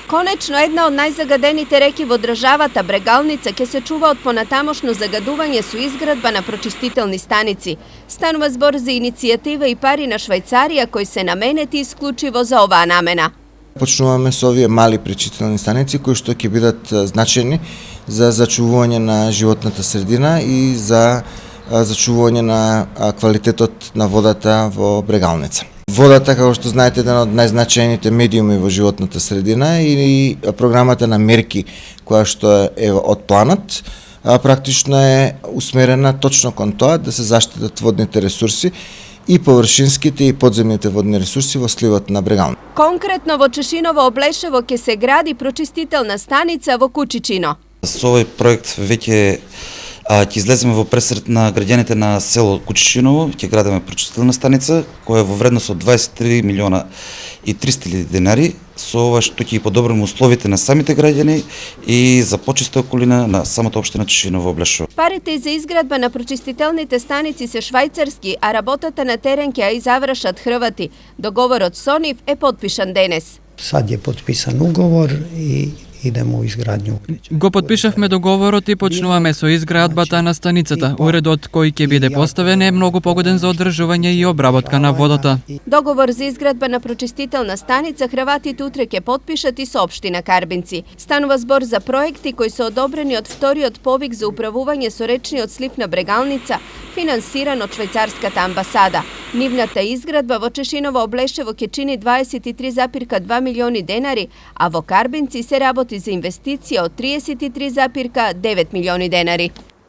Конечно, една од најзагадените реки во државата, Брегалница, ќе се чува од понатамошно загадување со изградба на прочистителни станици. Станува збор за иницијатива и пари на Швајцарија кои се наменети исклучиво за оваа намена. Почнуваме со овие мали пречистителни станици кои што ќе бидат значајни за зачувување на животната средина и за зачувување на квалитетот на водата во Брегалница. Водата, како што знаете, е еден од најзначајните медиуми во животната средина и програмата на мерки која што е од планот практично е усмерена точно кон тоа да се заштитат водните ресурси и површинските и подземните водни ресурси во сливот на Брегалница. Конкретно во Чешиново Облешево ќе се гради прочистителна станица во Кучичино. Со овој проект веќе ќе излеземе во пресред на граѓаните на село Кучичиново, ќе градиме прочистителна станица која е во вредност од 23 милиона и 300 000 денари. Со ова што ќе подобриме условите на самите граѓани и за почиста околина на самата општина Чешиново Облешево. Парите за изградба на прочистителните станици се швајцарски, а работата на терен ќе ја извршат хрвати. Договорот со нив е потпишан денес. Сад е подписан уговор и идемо изградњу. Го подпишавме договорот и почнуваме со изградбата на станицата. Уредот кој ќе биде поставен е многу погоден за одржување и обработка на водата. Договор за изградба на прочистителна станица хрватите утре ќе потпишат и со општина Карбинци. Станува збор за проекти кои се одобрени од вториот повик за управување со речниот слив на Брегалница, финансиран од швајцарската амбасада. Нивната изградба во Чешиново Облешево ќе чини 23,2 милиони денари, а во Карбинци се работи за инвестиција од 33,9 милиони денари.